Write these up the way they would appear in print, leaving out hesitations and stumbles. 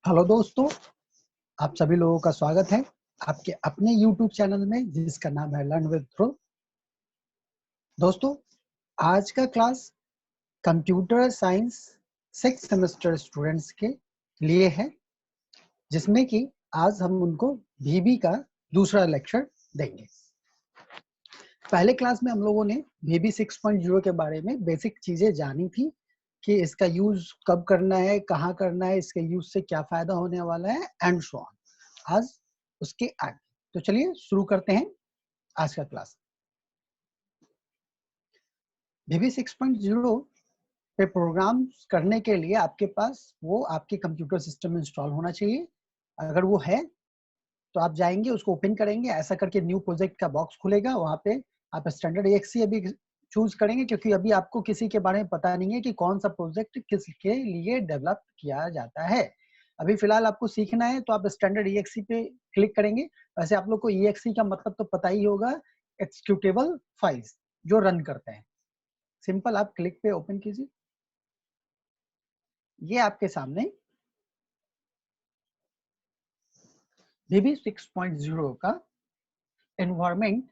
Hello दोस्तों, आप सभी लोगों का स्वागत है आपके अपने YouTube चैनल में जिसका नाम है लर्न विद ध्रुव। दोस्तों, आज का class computer science 6th semester students के लिए है, जिसमें कि आज हम उनको VB का दूसरा लेक्चर देंगे। पहले क्लास में हम लोगों ने VB 6.0 के बारे में बेसिक चीजें जानी थी कि इसका यूज कब करना है, कहाँ करना है, इसके यूज से क्या फायदा होने वाला है एंड सो ऑन। आज उसके आगे तो चलिए शुरू करते हैं आज का क्लास। VB 6.0 पे प्रोग्राम करने के लिए आपके पास वो आपके कंप्यूटर सिस्टम में इंस्टॉल होना चाहिए। अगर वो है तो आप जाएंगे, उसको ओपन करेंगे, ऐसा करके न्यू प्रोजेक्ट का बॉक्स खुलेगा। वहां पे आप स्टैंडर्ड EXE अभी चूज करेंगे, क्योंकि अभी आपको किसी के बारे में पता नहीं है कि कौन सा प्रोजेक्ट किसके लिए डेवलप किया जाता है। अभी फिलहाल आपको सीखना है तो आप स्टैंडर्ड EXE पे क्लिक करेंगे। वैसे आप लोग को EXE का मतलब तो पता ही होगा, एक्सिक्यूटेबल फाइल्स जो रन करते हैं। सिंपल आप क्लिक पे ओपन कीजिए। ये आपके सामने VB 6.0 का एनवायरमेंट,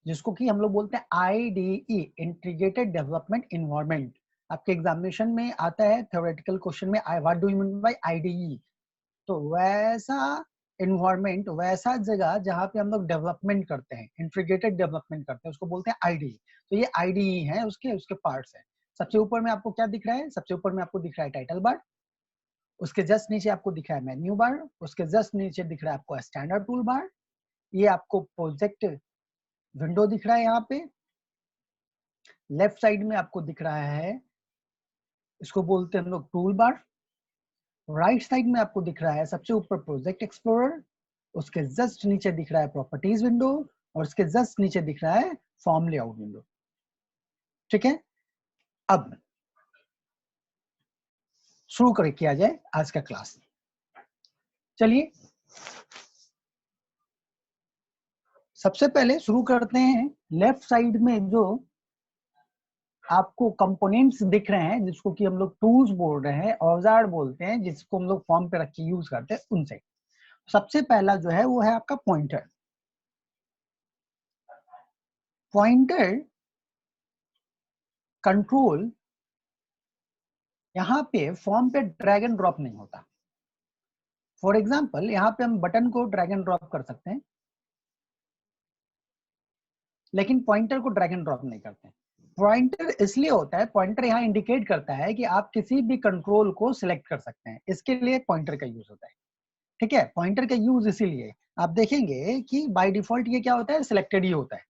जिसको कि हम लोग बोलते हैं IDE, इंटीग्रेटेड डेवलपमेंट एनवायरमेंट। आपके एग्जामिनेशन में आता है थ्योरेटिकल क्वेश्चन में, what do you mean by IDE। तो वैसा एनवायरमेंट, वैसा जगह जहाँ पे हम लोग डेवलपमेंट करते हैं, इंटीग्रेटेड डेवलपमेंट करते हैं, उसको बोलते हैं IDE। तो ये IDE है, उसके पार्ट्स हैं। सबसे ऊपर में आपको क्या दिख रहा है? सबसे ऊपर में आपको दिख रहा है टाइटल बार, उसके जस्ट नीचे आपको दिख रहा है मेन्यू बार, उसके जस्ट नीचे दिख रहा है आपको स्टैंडर्ड टूल बार, ये आपको प्रोजेक्ट विंडो दिख रहा है। यहाँ पे लेफ्ट साइड में आपको दिख रहा है, इसको बोलते हैं हम लोग टूल बार। राइट साइड में आपको दिख रहा है सबसे ऊपर प्रोजेक्ट एक्सप्लोरर, उसके जस्ट नीचे दिख रहा है प्रॉपर्टीज विंडो, और उसके जस्ट नीचे दिख रहा है फॉर्म लेआउट विंडो। ठीक है, अब शुरू कर किया जाए आज का क्लास। चलिए सबसे पहले शुरू करते हैं। लेफ्ट साइड में जो आपको कंपोनेंट्स दिख रहे हैं, जिसको कि हम लोग टूल्स बोल रहे हैं, औजार बोलते हैं, जिसको हम लोग फॉर्म पे रख के यूज करते हैं, उनसे सबसे पहला जो है वो है आपका पॉइंटर। पॉइंटर कंट्रोल यहाँ पे फॉर्म पे ड्रैग एंड ड्रॉप नहीं होता। फॉर एग्जाम्पल यहाँ पे हम बटन को ड्रैग एंड ड्रॉप कर सकते हैं, लेकिन पॉइंटर को ड्रैग एंड ड्रॉप नहीं करते। पॉइंटर इसलिए होता है, पॉइंटर यहाँ इंडिकेट करता है कि आप किसी भी कंट्रोल को सिलेक्ट कर सकते हैं, इसके लिए पॉइंटर का यूज होता है। ठीक है, पॉइंटर का यूज इसीलिए आप देखेंगे कि बाय डिफॉल्ट ये क्या होता है, सिलेक्टेड ही होता है।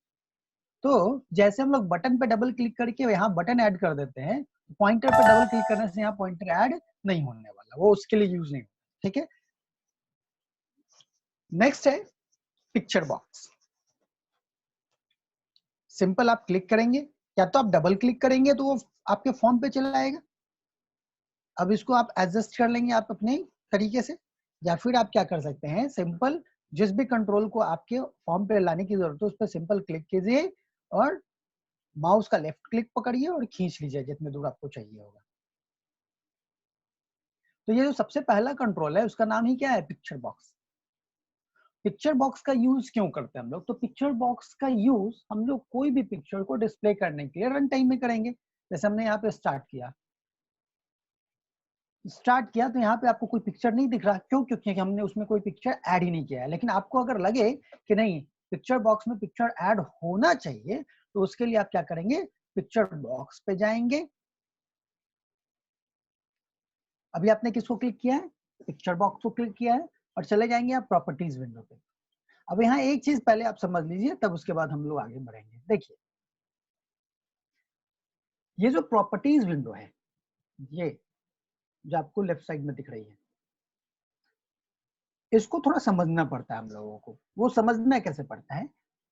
तो जैसे हम लोग बटन पे डबल क्लिक करके यहाँ बटन ऐड कर देते हैं, पॉइंटर पे डबल क्लिक करने से यहाँ पॉइंटर ऐड नहीं होने वाला, वो उसके लिए यूज नहीं होता। ठीक है, नेक्स्ट है पिक्चर बॉक्स। सिंपल आप क्लिक करेंगे, या तो आप डबल क्लिक करेंगे तो वो आपके फॉर्म पे चला आएगा। अब इसको आप एडजस्ट कर लेंगे आप अपने तरीके से, या फिर आप क्या कर सकते हैं, सिंपल जिस भी कंट्रोल को आपके फॉर्म पे लाने की जरूरत है उस पर सिंपल क्लिक कीजिए और माउस का लेफ्ट क्लिक पकड़िए और खींच लीजिए जितने दूर आपको चाहिए होगा। तो ये जो सबसे पहला कंट्रोल है उसका नाम ही क्या है, पिक्चर बॉक्स। पिक्चर बॉक्स का यूज क्यों करते हैं हम लोग? तो पिक्चर बॉक्स का यूज हम लोग कोई भी पिक्चर को डिस्प्ले करने के लिए रन टाइम में करेंगे। जैसे हमने यहाँ पे स्टार्ट किया तो यहाँ पे आपको कोई पिक्चर नहीं दिख रहा, क्यों? क्योंकि हमने उसमें कोई पिक्चर ऐड ही नहीं किया है। लेकिन आपको अगर लगे कि नहीं, पिक्चर बॉक्स में पिक्चर ऐड होना चाहिए, तो उसके लिए आप क्या करेंगे, पिक्चर बॉक्स पे जाएंगे। अभी आपने किसको क्लिक किया है, पिक्चर बॉक्स को क्लिक किया है, और चले जाएंगे आप प्रॉपर्टीज विंडो पे। अब यहाँ एक चीज पहले आप समझ लीजिए, तब उसके बाद हम लोग आगे बढ़ेंगे। देखिए, ये जो प्रॉपर्टीज विंडो है, ये जो आपको लेफ्ट साइड में दिख रही है, इसको थोड़ा समझना पड़ता है हम लोगों को। वो समझना कैसे पड़ता है,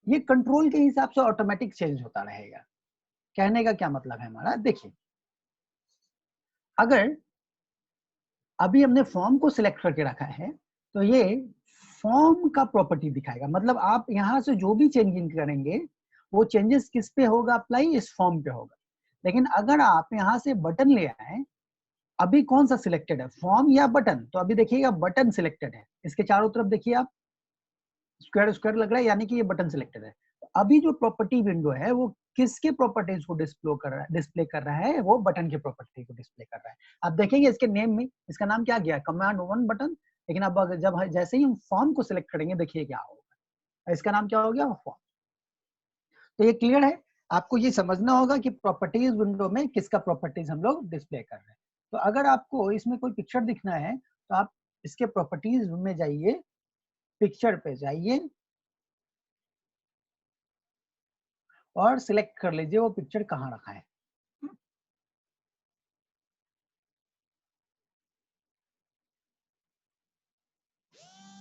ये कंट्रोल के हिसाब से ऑटोमेटिक चेंज होता रहेगा। कहने का क्या मतलब है हमारा, देखिए, अगर अभी हमने फॉर्म को सिलेक्ट करके रखा है तो ये फॉर्म का प्रॉपर्टी दिखाएगा। मतलब आप यहाँ से जो भी चेंजिंग करेंगे वो चेंजेस किस पे होगा, अप्लाई, इस फॉर्म पे होगा। लेकिन अगर आप यहाँ से बटन ले आए अभी कौन सा सिलेक्टेड है, फॉर्म या बटन? तो अभी देखिएगा बटन सिलेक्टेड है, इसके चारों तरफ देखिए आप स्क्वायर स्क्वायर लग रहा है, यानी कि ये बटन सिलेक्टेड है। अभी जो प्रॉपर्टी विंडो है वो किसके प्रॉपर्टीज को डिस्प्ले कर रहा है, वो बटन के प्रॉपर्टी को डिस्प्ले कर रहा है। आप देखेंगे इसके नेम में इसका नाम क्या गया, कमांड 1 बटन, लेकिन अब जब जैसे ही हम फॉर्म को सिलेक्ट करेंगे देखिए क्या होगा, इसका नाम क्या हो गया, फॉर्म। तो ये क्लियर है, आपको ये समझना होगा कि प्रॉपर्टीज विंडो में किसका प्रॉपर्टीज हम लोग डिस्प्ले कर रहे हैं। तो अगर आपको इसमें कोई पिक्चर दिखना है तो आप इसके प्रॉपर्टीज में जाइए, पिक्चर पे जाइए और सिलेक्ट कर लीजिए वो पिक्चर कहाँ रखा है।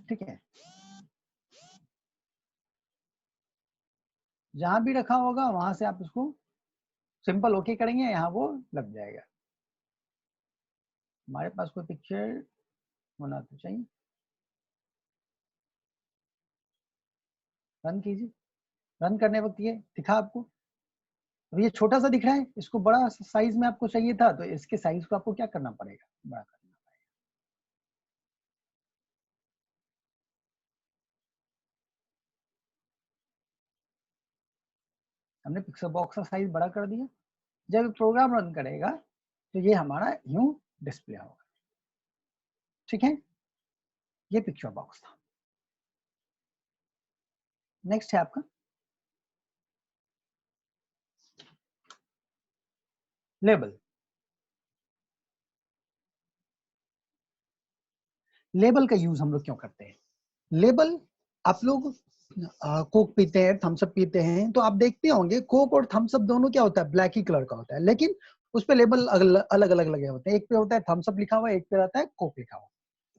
ठीक है, जहां भी रखा होगा वहां से आप इसको सिंपल ओके करेंगे, यहाँ वो लग जाएगा। हमारे पास कोई पिक्चर होना तो चाहिए। रन कीजिए, रन करने वक्त ये दिखा आपको। अब ये छोटा सा दिख रहा है, इसको बड़ा साइज में आपको चाहिए था, तो इसके साइज को आपको क्या करना पड़ेगा, बड़ा करना पड़ेगा। हमने पिक्चर बॉक्स का साइज बड़ा कर दिया। जब प्रोग्राम रन करेगा तो ये हमारा यूं डिस्प्ले होगा। ठीक है, ये पिक्चर बॉक्स था। नेक्स्ट है आपका लेबल। लेबल का यूज हम लोग क्यों करते हैं? लेबल, आप लोग कोक पीते हैं, थम्स अप पीते हैं, तो आप देखते होंगे कोक और थम्स अप दोनों क्या होता है, ब्लैक ही कलर का होता है, लेकिन उस पे लेबल अलग अलग लगे होते हैं। एक पे होता है थम्स अप लिखा हुआ, एक पे रहता है कोक लिखा हुआ।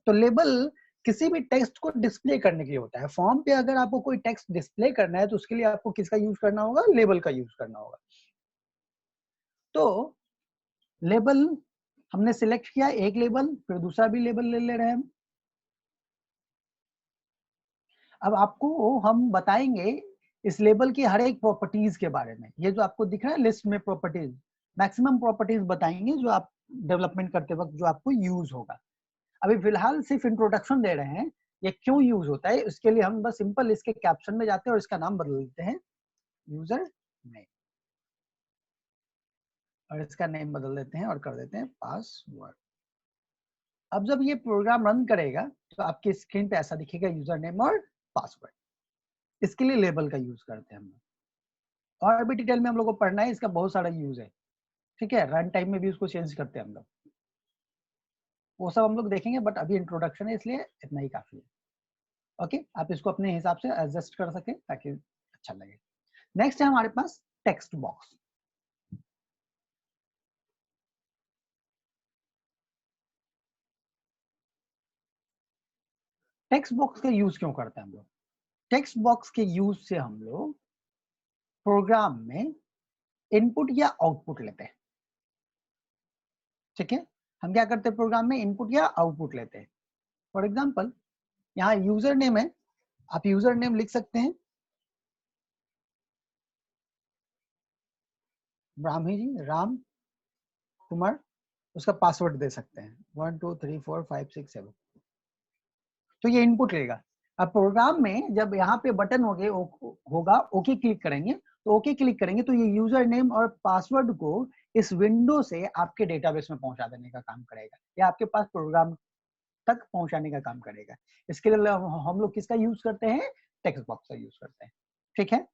तो लेबल किसी भी टेक्स्ट को डिस्प्ले करने के लिए होता है। फॉर्म पे अगर आपको कोई टेक्स्ट डिस्प्ले करना है तो उसके लिए आपको किसका यूज करना होगा, लेबल का यूज करना होगा। तो लेबल हमने सिलेक्ट किया, एक लेबल, फिर दूसरा भी लेबल ले रहे हैं हम। अब आपको हम बताएंगे इस लेबल की हर एक प्रॉपर्टीज के बारे में। ये जो आपको दिख रहा है लिस्ट में प्रॉपर्टीज, मैक्सिमम प्रॉपर्टीज बताएंगे जो आप डेवलपमेंट करते वक्त जो आपको यूज होगा। अभी फिलहाल सिर्फ इंट्रोडक्शन दे रहे हैं, ये क्यों यूज होता है इसके लिए हम बस सिंपल इसके कैप्शन में जाते हैं और इसका नाम बदल देते हैं यूजर नेम, और इसका नेम बदल देते हैं और कर देते हैं पासवर्ड। अब जब ये प्रोग्राम रन करेगा तो आपकी स्क्रीन पे ऐसा दिखेगा यूजर नेम और पासवर्ड। इसके लिए लेबल का यूज करते हैं हम लोग, और भी डिटेल में हम लोग को पढ़ना है, इसका बहुत सारा यूज है। ठीक है, रन टाइम में भी उसको चेंज करते हैं हम लोग, वो सब हम लोग देखेंगे, बट अभी इंट्रोडक्शन है इसलिए इतना ही काफी है। ओके, आप इसको अपने हिसाब से एडजस्ट कर सके ताकि अच्छा लगे। नेक्स्ट है हमारे पास टेक्स्ट बॉक्स। टेक्स्ट बॉक्स का यूज क्यों करते हैं हम लोग? टेक्स्ट बॉक्स के यूज से हम लोग प्रोग्राम में इनपुट या आउटपुट लेते हैं। ठीक है, हम क्या करते हैं, प्रोग्राम में इनपुट या आउटपुट लेते हैं। फॉर एग्जांपल यहाँ यूजर नेम है, आप यूजर नेम लिख सकते हैं ब्राह्मी जी, राम कुमार, उसका पासवर्ड दे सकते हैं 1 2 3 4 5 6 7। तो ये इनपुट लेगा। अब प्रोग्राम में जब यहाँ पे बटन होगा ओके क्लिक करेंगे, तो ओके क्लिक करेंगे तो ये यूजर नेम और पासवर्ड को इस विंडो से आपके डेटाबेस में पहुंचा देने का काम करेगा, या आपके पास प्रोग्राम तक पहुंचाने का काम करेगा। इसके लिए हम लोग किसका यूज करते हैं, टेक्स्ट बॉक्स का यूज करते हैं। ठीक है,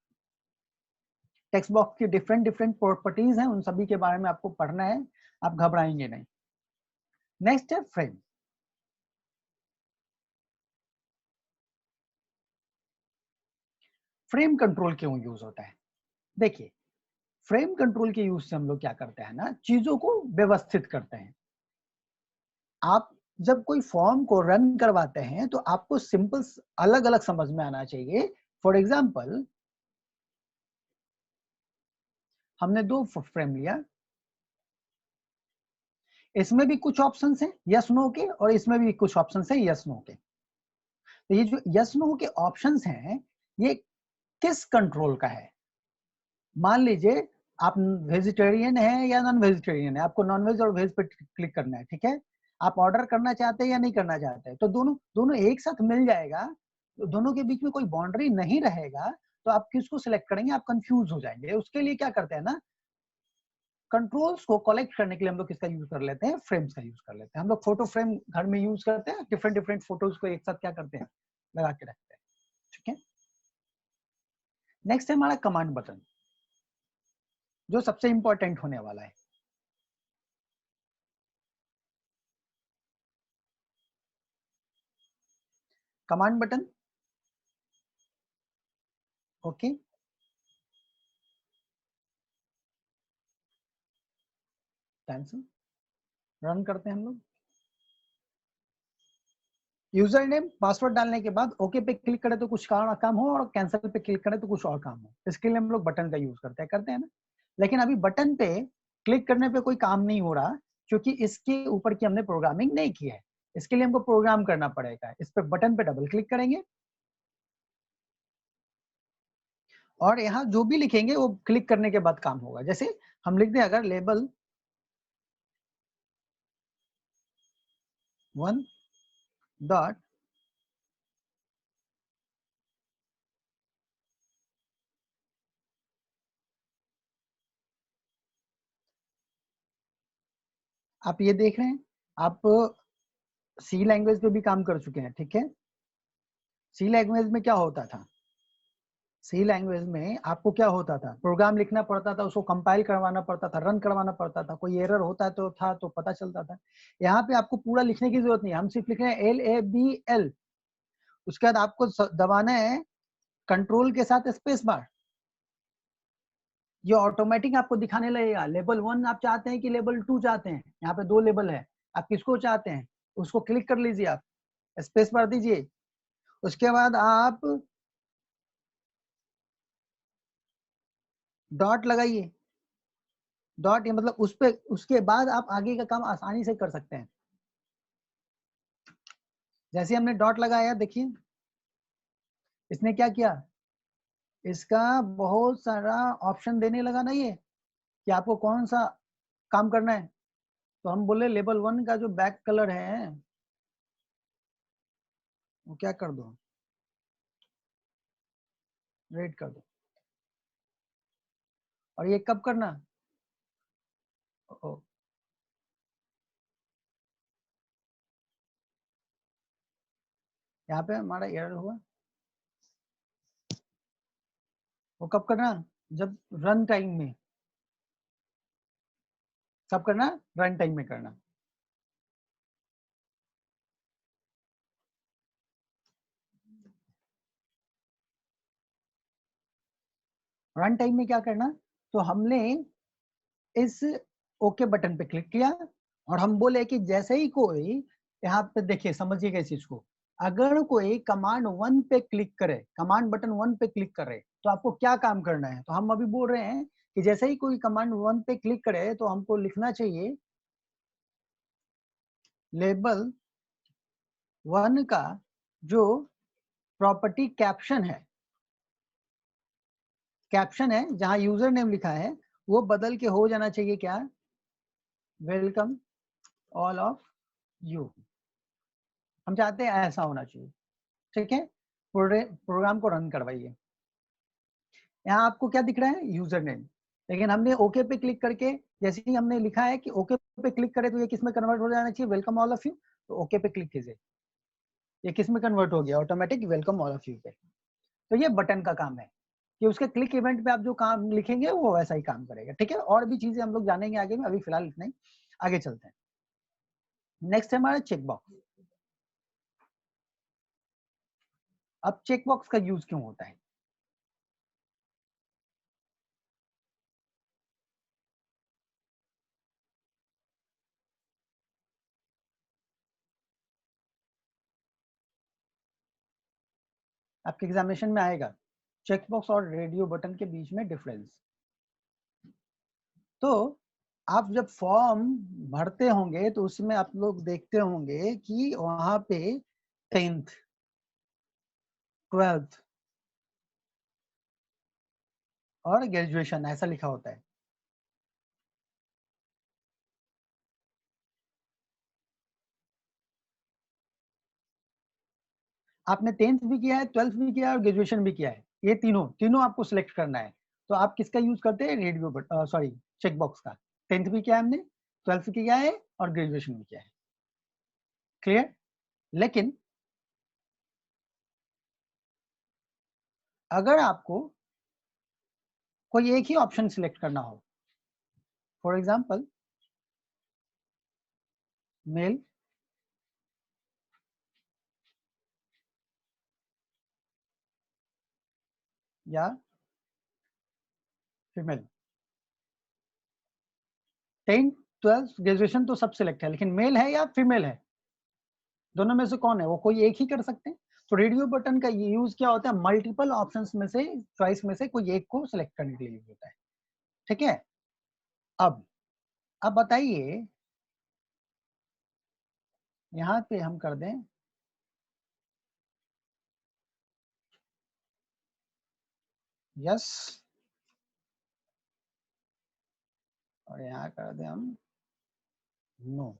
टेक्स्ट बॉक्स की डिफरेंट डिफरेंट प्रॉपर्टीज हैं, उन सभी के बारे में आपको पढ़ना है, आप घबराएंगे नहीं। नेक्स्ट है फ्रेम। फ्रेम कंट्रोल क्यों यूज होता है? देखिए, फ्रेम कंट्रोल के यूज से हम लोग क्या करते हैं ना, चीजों को व्यवस्थित करते हैं। आप जब कोई फॉर्म को रन करवाते हैं तो आपको सिंपल अलग अलग समझ में आना चाहिए। फॉर एग्जाम्पल हमने दो फ्रेम लिया, इसमें भी कुछ ऑप्शंस हैं यस नो के, और इसमें भी कुछ ऑप्शंस हैं यस नो के। तो ये जो यस नो के ऑप्शंस हैं ये किस कंट्रोल का है? मान लीजिए आप वेजिटेरियन है या नॉन वेजिटेरियन है, आपको नॉन वेज और वेज पे क्लिक करना है, ठीक है। आप ऑर्डर करना चाहते हैं या नहीं करना चाहते हैं, तो दोनों दोनों एक साथ मिल जाएगा, तो दोनों के बीच में कोई बाउंड्री नहीं रहेगा, तो आप किसको सिलेक्ट करेंगे, आप कंफ्यूज हो जाएंगे। उसके लिए क्या करते हैं ना, कंट्रोल्स को कलेक्ट करने के लिए हम लोग किसका यूज कर लेते हैं, फ्रेम्स का यूज कर लेते हैं। हम लोग फोटो फ्रेम घर में यूज करते हैं, डिफरेंट डिफरेंट फोटोज को एक साथ क्या करते हैं, लगा के रखते हैं, ठीक है। नेक्स्ट है हमारा कमांड बटन, जो सबसे इंपॉर्टेंट होने वाला है। Command button, okay, cancel, run करते हैं हम लोग। यूजर नेम पासवर्ड डालने के बाद ओके पे क्लिक करें तो कुछ काम हो, और कैंसिल पे क्लिक करें तो कुछ और काम हो, इसके लिए हम लोग बटन का यूज करते हैं ना। लेकिन अभी बटन पे क्लिक करने पे कोई काम नहीं हो रहा, क्योंकि इसके ऊपर की हमने प्रोग्रामिंग नहीं की है। इसके लिए हमको प्रोग्राम करना पड़ेगा। इस पे बटन पे डबल क्लिक करेंगे, और यहाँ जो भी लिखेंगे वो क्लिक करने के बाद काम होगा। जैसे हम लिख दें अगर लेबल 1 डॉट आप ये देख रहे हैं, आप सी लैंग्वेज पे भी काम कर चुके हैं, ठीक है। सी लैंग्वेज में क्या होता था, सी लैंग्वेज में आपको क्या होता था, प्रोग्राम लिखना पड़ता था, उसको कंपाइल करवाना पड़ता था, रन करवाना पड़ता था, कोई एरर होता तो था तो पता चलता था। यहाँ पे आपको पूरा लिखने की जरूरत नहीं है, हम सिर्फ लिख रहे हैं LABL। उसके बाद आपको दबाना है कंट्रोल के साथ स्पेस बार, ये ऑटोमेटिक आपको दिखाने लगेगा। लेवल 1 आप चाहते हैं कि लेवल 2 चाहते हैं, यहाँ पे 2 लेवल है, आप किसको चाहते हैं उसको क्लिक कर लीजिए, आप स्पेस बार दीजिए। उसके बाद आप डॉट लगाइए, डॉट ये मतलब उस पे, उसके बाद आप आगे का काम आसानी से कर सकते हैं। जैसे हमने डॉट लगाया, देखिए इसने क्या किया, इसका बहुत सारा ऑप्शन देने लगा ना ये, कि आपको कौन सा काम करना है। तो हम बोले लेवल 1 का जो बैक कलर है वो क्या कर दो, रेड कर दो। और ये कब करना, ओ, यहाँ पे हमारा एरर हुआ, वो कब करना, जब रन टाइम में, कब करना, रन टाइम में करना। रन टाइम में क्या करना, तो हमने इस ओके बटन पे क्लिक किया, और हम बोले कि जैसे ही कोई, यहाँ पे देखिए समझिएगा इस चीज को, अगर कोई कमांड 1 पे क्लिक करे, कमांड बटन 1 पे क्लिक करे, तो आपको क्या काम करना है। तो हम अभी बोल रहे हैं कि जैसे ही कोई कमांड 1 पे क्लिक करे तो हमको लिखना चाहिए लेबल 1 का जो प्रॉपर्टी कैप्शन है, कैप्शन है जहां यूजर नेम लिखा है, वो बदल के हो जाना चाहिए क्या, वेलकम ऑल ऑफ यू। हम चाहते हैं ऐसा होना चाहिए, ठीक है। प्रोग्राम को रन करवाइए। यहाँ आपको क्या दिख रहा है, यूजर नेम, लेकिन हमने ओके पे क्लिक करके, जैसे ही हमने लिखा है कि ओके पे क्लिक करें तो ये किस में कन्वर्ट हो जाना चाहिए, वेलकम ऑल ऑफ यू। तो ओके पे क्लिक कीजिए, ये किस में कन्वर्ट हो गया, automatic welcome all of you पे। तो ये बटन का काम है कि उसके क्लिक इवेंट पे आप जो काम लिखेंगे वो वैसा ही काम करेगा, ठीक है। और भी चीजें हम लोग जानेंगे आगे में, अभी फिलहाल इतना ही, आगे चलते हैं। नेक्स्ट है हमारा चेक बॉक्स। अब चेक बॉक्स का यूज क्यों होता है, आपके एग्जामिनेशन में आएगा, चेक बॉक्स और रेडियो बटन के बीच में डिफरेंस। तो आप जब फॉर्म भरते होंगे तो उसमें आप लोग देखते होंगे कि वहां पे 10th 12th और ग्रेजुएशन ऐसा लिखा होता है। आपने 10th भी किया है, 12th भी किया है और ग्रेजुएशन भी किया है, ये तीनों तीनों आपको सिलेक्ट करना है। तो आप किसका यूज करते हैं? Radio button sorry check box का। 10th भी किया है हमने, 12th भी किया है और ग्रेजुएशन भी किया है। क्लियर? लेकिन अगर आपको कोई एक ही ऑप्शन सिलेक्ट करना हो, फॉर एग्जाम्पल मेल या फीमेल, 10th 12th ग्रेजुएशन तो सब सिलेक्ट है, लेकिन मेल है या फीमेल है, दोनों में से कौन है? वो कोई एक ही कर सकते हैं। तो रेडियो बटन का यूज क्या होता है? मल्टीपल ऑप्शंस में से, चॉइस में से कोई एक को सिलेक्ट करने के लिए यूज होता है। ठीक है? अब बताइए, यहाँ पे हम कर दें यस और यहाँ कर दें हम no.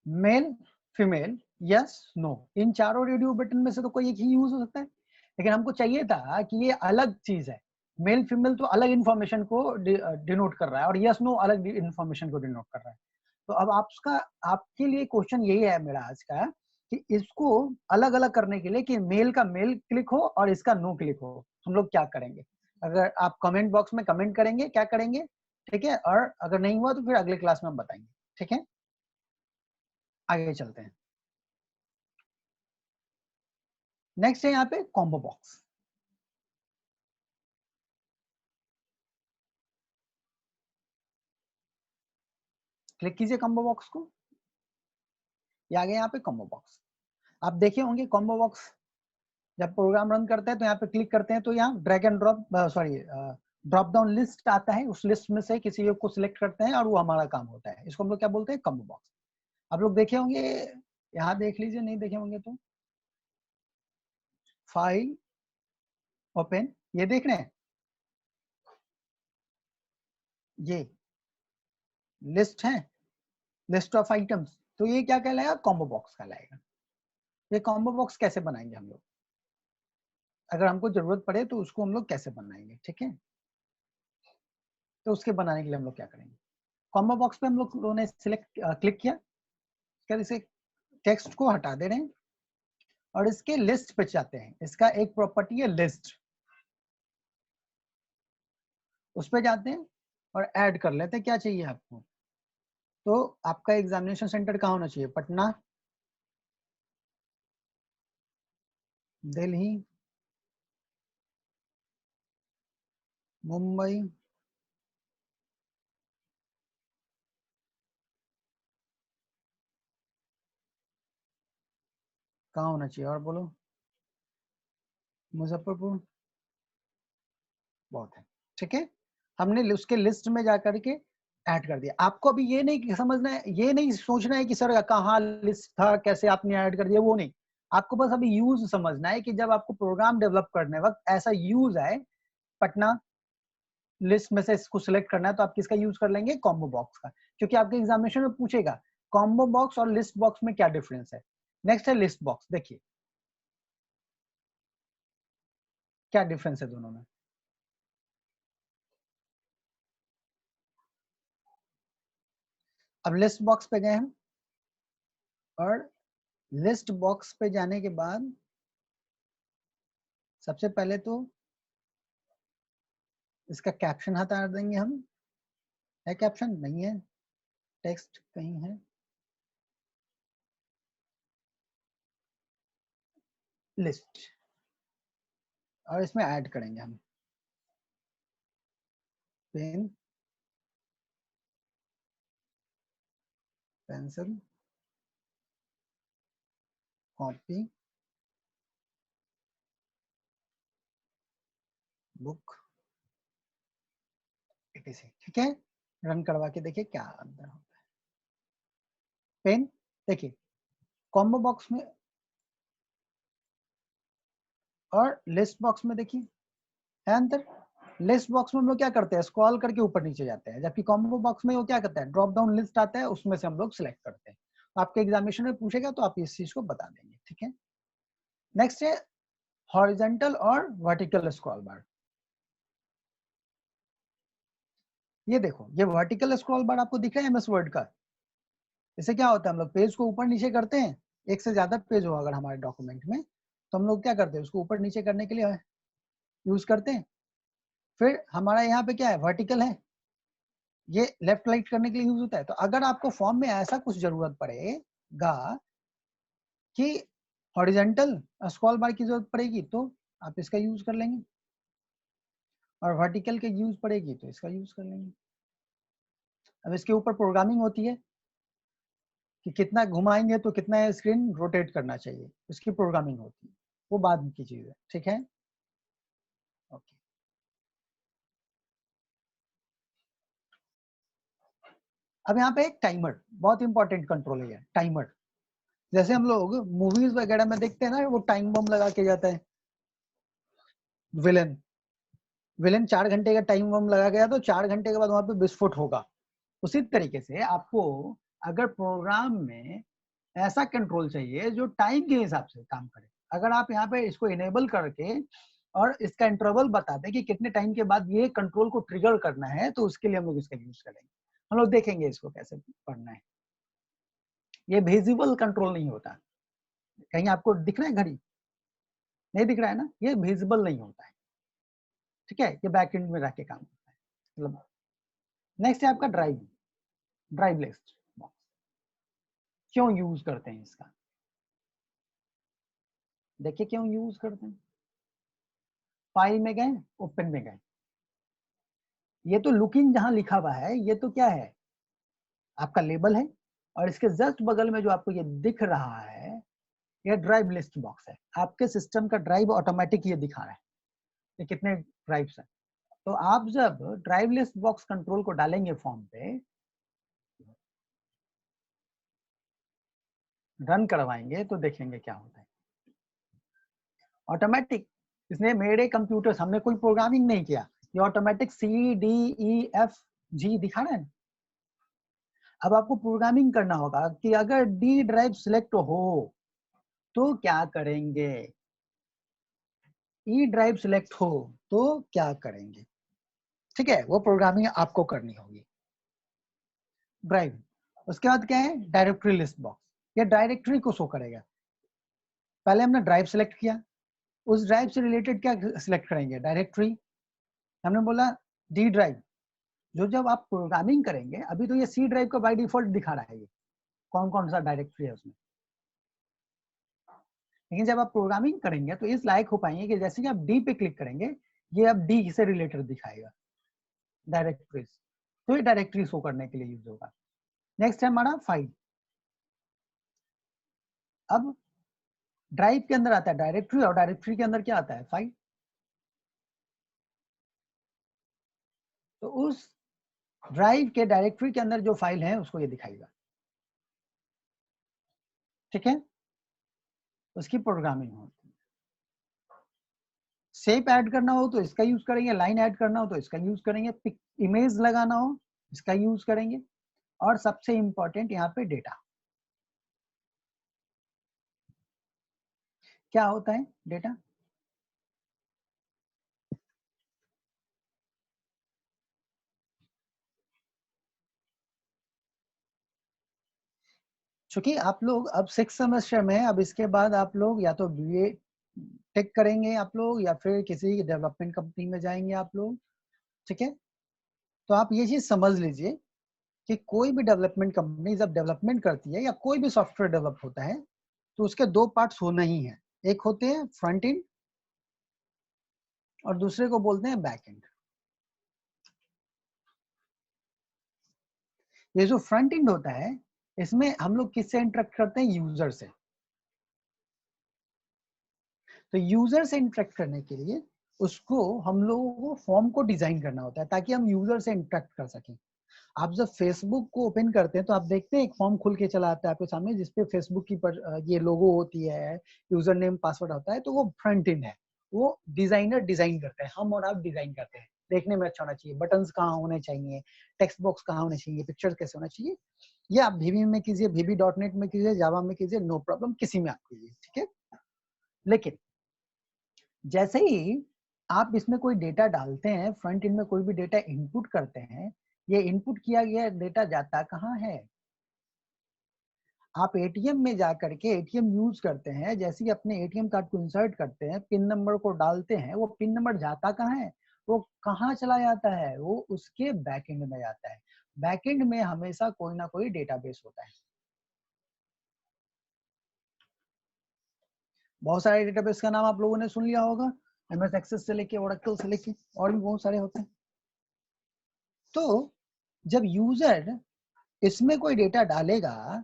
Male female yes no, इन चारों रेडियो बटन में से तो कोई एक ही यूज हो सकता है, लेकिन हमको चाहिए था कि ये अलग चीज है। मेल फीमेल तो अलग इंफॉर्मेशन को डिनोट कर रहा है और यस नो अलग इंफॉर्मेशन को डिनोट कर रहा है। तो अब आपका आपके लिए क्वेश्चन यही है मेरा आज का, कि इसको अलग अलग करने के लिए कि मेल का मेल क्लिक हो और इसका नो क्लिक हो, हम लोग क्या करेंगे? अगर आप कमेंट बॉक्स में कमेंट करेंगे क्या करेंगे, ठीक है? और अगर नहीं हुआ तो फिर अगले क्लास में हम बताएंगे। ठीक है, आगे चलते हैं। नेक्स्ट है यहाँ पे कॉम्बो बॉक्स। क्लिक कीजिए कॉम्बो बॉक्स को, ये आ गया यहाँ पे कॉम्बो बॉक्स। आप देखे होंगे कॉम्बो बॉक्स जब प्रोग्राम रन करते हैं तो यहाँ पे क्लिक करते हैं तो यहाँ drag and drop sorry drop down list आता है, उस लिस्ट में से किसी एक को सिलेक्ट करते हैं और वो हमारा काम होता है। इसको हम लोग क्या बोलते हैं? Combo box. आप लोग देखे होंगे, यहाँ देख लीजिए, नहीं देखे होंगे तो फाइल ओपन, ये देख रहे हैं, ये लिस्ट है, लिस्ट ऑफ आइटम्स, तो ये क्या कहलाएगा? कॉम्बो बॉक्स कहलाएगा। ये कॉम्बो बॉक्स कैसे बनाएंगे हम लोग, अगर हमको जरूरत पड़े तो उसको हम लोग कैसे बनाएंगे? ठीक है, तो उसके बनाने के लिए हम लोग क्या करेंगे? कॉम्बो बॉक्स पे हम लोग ने सिलेक्ट क्लिक किया, क्या इसे टेक्स्ट को हटा दे रहे हैं और इसके लिस्ट पे जाते हैं। इसका एक प्रॉपर्टी है लिस्ट, उस पे जाते हैं और ऐड कर लेते हैं क्या चाहिए आपको। तो आपका एग्जामिनेशन सेंटर कहाँ होना चाहिए? पटना, दिल्ली, मुंबई, कहाँ होना चाहिए और बोलो? मुजफ्फरपुर, बहुत है। ठीक है, हमने उसके लिस्ट में जाकर के ऐड कर दिया। आपको अभी ये नहीं समझना है, ये नहीं सोचना है कि सर कहाँ लिस्ट था, कैसे आपने ऐड कर दिया, वो नहीं। आपको बस अभी यूज समझना है कि जब आपको प्रोग्राम डेवलप करने वक्त ऐसा यूज आए, पटना लिस्ट में से इसको सिलेक्ट करना है, तो आप किसका यूज कर लेंगे? कॉम्बो बॉक्स का, क्योंकि आपके एग्जामिनेशन में पूछेगा कॉम्बो बॉक्स और लिस्ट बॉक्स में क्या डिफरेंस है। नेक्स्ट है लिस्ट बॉक्स, देखिए क्या डिफरेंस है दोनों में। अब लिस्ट बॉक्स पे गए हम और लिस्ट बॉक्स पे जाने के बाद सबसे पहले तो इसका कैप्शन हटा देंगे हम। है कैप्शन? नहीं है, टेक्स्ट कहीं है, लिस्ट, और इसमें ऐड करेंगे हम pen, pencil, copy, book, etc। ठीक है, रन करवा के देखिए क्या अंदर होता है। पेन, देखिए कॉम्बो बॉक्स में और लिस्ट बॉक्स में देखिए है अंतर। लिस्ट बॉक्स में हम लोग क्या करते हैं, स्क्रॉल करके ऊपर नीचे जाते हैं, जबकि कॉम्बो बॉक्स में वो क्या करता है, ड्रॉप डाउन लिस्ट आता है, उसमें से हम लोग सिलेक्ट करते हैं। तो आपके एग्जामिनेशन में पूछेगा तो आप इस चीज को बता देंगे, ठीक है। नेक्स्ट है हॉरिजॉन्टल और वर्टिकल स्क्रॉल बार। ये देखो, ये वर्टिकल स्क्रॉल बार आपको दिख रहा है एमएस वर्ड का। इससे क्या होता है, हम लोग पेज को ऊपर नीचे करते हैं, एक से ज्यादा पेज हो अगर हमारे डॉक्यूमेंट में, तो हम लोग क्या करते हैं, उसको ऊपर नीचे करने के लिए यूज करते हैं। फिर हमारा यहाँ पे क्या है, वर्टिकल है, ये लेफ्ट राइट करने के लिए यूज होता है। तो अगर आपको फॉर्म में ऐसा कुछ जरूरत पड़ेगा कि हॉरिजॉन्टल स्क्रॉल बार की जरूरत पड़ेगी तो आप इसका यूज कर लेंगे, और वर्टिकल के यूज पड़ेगी तो इसका यूज कर लेंगे। अब इसके ऊपर प्रोग्रामिंग होती है कि कितना घुमाएंगे तो कितना स्क्रीन रोटेट करना चाहिए, उसकी प्रोग्रामिंग होती है, वो बाद की चीज है, ठीक है। ओके, अब यहाँ पे एक टाइमर, बहुत इंपॉर्टेंट कंट्रोल है टाइमर। जैसे हम लोग मूवीज वगैरह में देखते हैं ना, वो टाइम बम लगा के जाता है विलन, विलन 4 घंटे का टाइम बम लगा गया तो 4 घंटे के बाद वहां पे विस्फोट होगा। उसी तरीके से आपको अगर प्रोग्राम में ऐसा कंट्रोल चाहिए जो टाइम के हिसाब से काम करे, अगर आप यहाँ पे इसको इनेबल करके और इसका इंटरवल बता दें कि कितने टाइम के बाद ये कंट्रोल को ट्रिगर करना है, तो उसके लिए हम लोग इसका यूज करेंगे। हम लोग देखेंगे इसको कैसे पढ़ना है। ये विजिबल कंट्रोल नहीं होता। कहीं आपको दिख रहा है घड़ी, नहीं दिख रहा है ना, ये विजिबल नहीं होता है, ठीक है, ये बैक एंड में रह के काम करता है। मतलब नेक्स्ट है आपका ड्राइव, ड्राइव लिस्ट बॉक्स। क्यों यूज करते हैं इसका, देखिए क्यों यूज करते हैं। फाइल में गए, ओपन में गए, ये तो लुकिंग जहां लिखा हुआ है, ये तो क्या है, आपका लेबल है, और इसके जस्ट बगल में जो आपको ये दिख रहा है, ये ड्राइव लिस्ट बॉक्स है। आपके सिस्टम का ड्राइव ऑटोमेटिक ये दिखा रहा है कि कितने ड्राइव्स हैं। तो आप जब ड्राइव लिस्ट बॉक्स कंट्रोल को डालेंगे फॉर्म पे, रन करवाएंगे तो देखेंगे क्या होता है। ऑटोमेटिक, इसने मेरे कंप्यूटर, हमने कोई प्रोग्रामिंग नहीं किया, ये ऑटोमेटिक CDEFG दिखा रहा है। अब आपको प्रोग्रामिंग करना होगा कि अगर डी ड्राइव सिलेक्ट हो तो क्या करेंगे, ई ड्राइव सिलेक्ट हो तो क्या करेंगे, ठीक है, वो प्रोग्रामिंग आपको करनी होगी। ड्राइव, उसके बाद क्या है, डायरेक्टरी लिस्ट बॉक्स, ये डायरेक्टरी को शो करेगा। पहले हमने ड्राइव सिलेक्ट किया, उस ड्राइव से रिलेटेड क्या सिलेक्ट करेंगे, डायरेक्टरी। हमने बोला डी ड्राइव, जो जब आप प्रोग्रामिंग करेंगे, अभी तो ये सी ड्राइव का बाय डिफॉल्ट दिखा रहा है ये कौन कौन सा डायरेक्टरी है उसमें, लेकिन जब आप प्रोग्रामिंग करेंगे तो इस लायक हो पाएंगे कि जैसे कि आप डी पे क्लिक करेंगे, ये अब डी से रिलेटेड दिखाएगा डायरेक्टरीज, तो ये डायरेक्टरी शो करने के लिए यूज होगा। नेक्स्ट है हमारा फाइल। अब ड्राइव के अंदर आता है डायरेक्टरी, और डायरेक्टरी के अंदर क्या आता है, फाइल। तो उस ड्राइव के डायरेक्टरी के अंदर जो फाइल है उसको ये दिखाएगा, ठीक है, उसकी प्रोग्रामिंग होती है। शेप ऐड करना हो तो इसका यूज करेंगे, लाइन ऐड करना हो तो इसका यूज करेंगे, पिक इमेज लगाना हो इसका यूज करेंगे, और सबसे इंपॉर्टेंट यहाँ पे डेटा। क्या होता है डेटा, क्योंकि आप लोग अब 6 सेमेस्टर में, अब इसके बाद आप लोग या तो BA टेक करेंगे आप लोग, या फिर किसी डेवलपमेंट कंपनी में जाएंगे आप लोग, ठीक है। तो आप ये चीज समझ लीजिए कि कोई भी डेवलपमेंट कंपनी जब डेवलपमेंट करती है या कोई भी सॉफ्टवेयर डेवलप होता है, तो उसके दो पार्ट्स होना ही है, एक होते हैं फ्रंट एंड और दूसरे को बोलते हैं बैक एंड। ये जो फ्रंट एंड होता है, इसमें हम लोग किससे इंटरेक्ट करते हैं, यूजर से। तो यूजर से इंटरेक्ट करने के लिए उसको हम लोगों को फॉर्म को डिजाइन करना होता है ताकि हम यूजर से इंटरेक्ट कर सकें। आप जब फेसबुक को ओपन करते हैं तो आप देखते हैं एक फॉर्म खुल के चला आता है आपके सामने, जिसपे फेसबुक की ये लोगो होती है, यूजर नेम पासवर्ड होता है, तो वो फ्रंट एंड है, वो डिजाइनर डिजाइन करते हैं, हम और आप डिजाइन करते हैं। देखने में अच्छा होना चाहिए, बटन्स कहाँ होने चाहिए, टेक्स्ट बॉक्स कहाँ होने चाहिए, पिक्चर कैसे होना चाहिए, ये आप VB में कीजिए, VB.NET में कीजिए, जावा में कीजिए, नो प्रॉब्लम, किसी में आप कीजिए, ठीक है। लेकिन जैसे ही आप इसमें कोई डेटा डालते हैं, फ्रंट एंड में कोई भी डेटा इनपुट करते हैं, ये इनपुट किया गया डेटा जाता कहाँ है? आप एटीएम में जा करके एटीएम यूज करते हैं, जैसे ही अपने एटीएम कार्ड को इंसर्ट करते हैं, पिन नंबर को डालते हैं, वो पिन नंबर जाता कहाँ है? वो कहाँ चला जाता है? वो उसके बैकएंड में जाता है। बैकएंड में हमेशा कोई ना कोई डेटाबेस होता है। बहुत सारे डेटाबेस का नाम आप लोगों ने सुन लिया होगा, MS एक्सेस से लेके ओरेकल से लेके और भी बहुत सारे होते हैं। तो जब यूजर इसमें कोई डेटा डालेगा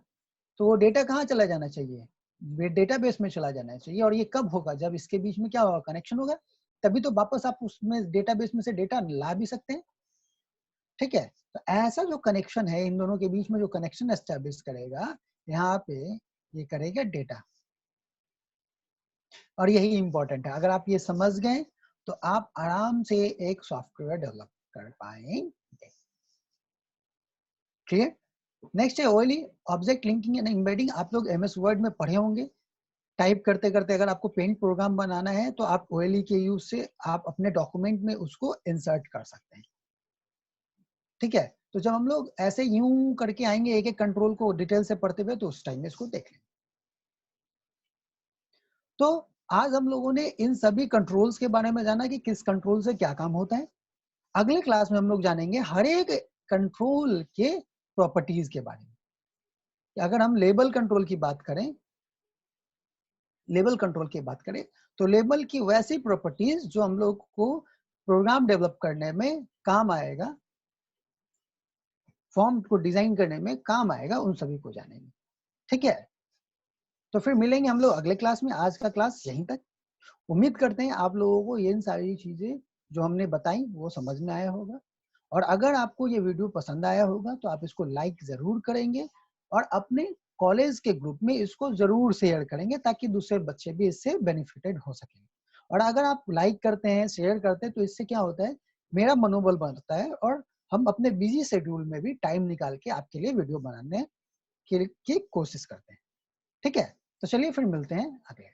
तो वो डेटा कहाँ चला जाना चाहिए? डेटाबेस में चला जाना चाहिए। और ये कब होगा? जब इसके बीच में क्या होगा? कनेक्शन होगा, तभी तो वापस आप उसमें डेटाबेस में से डेटा ला भी सकते हैं, ठीक है। तो ऐसा जो कनेक्शन है, इन दोनों के बीच में जो कनेक्शन एस्टेब्लिश करेगा, यहाँ पे ये करेगा डेटा। और यही इंपॉर्टेंट है। अगर आप ये समझ गए तो आप आराम से एक सॉफ्टवेयर डेवलप कर पाएंगे। ठीक है। नेक्स्ट है OLE, object linking and embedding. आप लोग MS वर्ड में पढ़े होंगे, टाइप करते करते अगर आपको पेंट प्रोग्राम बनाना है तो आप ओएलई के यूज से आप अपने डॉक्यूमेंट में उसको इंसर्ट कर सकते हैं, ठीक है। तो जब हम लोग ऐसे यूं करके आएंगे एक एक कंट्रोल को डिटेल से पढ़ते हुए, तो उस टाइम में इसको देख लेंगे। तो आज हम लोगों ने इन सभी कंट्रोल्स के बारे में जाना कि किस कंट्रोल से क्या काम होता है। अगले क्लास में हम लोग जानेंगे हर एक कंट्रोल के प्रॉपर्टीज के बारे में। अगर हम लेबल कंट्रोल की बात करें, लेबल कंट्रोल की बात करें तो लेबल की वैसी प्रॉपर्टीज जो हम लोग को प्रोग्राम डेवलप करने में काम आएगा, फॉर्म को डिजाइन करने में काम आएगा, उन सभी को जानेंगे, ठीक है। तो फिर मिलेंगे हम लोग अगले क्लास में। आज का क्लास यहीं तक। उम्मीद करते हैं आप लोगों को ये सारी चीजें जो हमने बताई वो समझ में आया होगा। और अगर आपको ये वीडियो पसंद आया होगा तो आप इसको लाइक जरूर करेंगे और अपने कॉलेज के ग्रुप में इसको जरूर शेयर करेंगे, ताकि दूसरे बच्चे भी इससे बेनिफिटेड हो सकें। और अगर आप लाइक करते हैं, शेयर करते हैं, तो इससे क्या होता है, मेरा मनोबल बढ़ता है और हम अपने बिजी शेड्यूल में भी टाइम निकाल के आपके लिए वीडियो बनाने की कोशिश करते हैं, ठीक है। तो चलिए फिर मिलते हैं अगले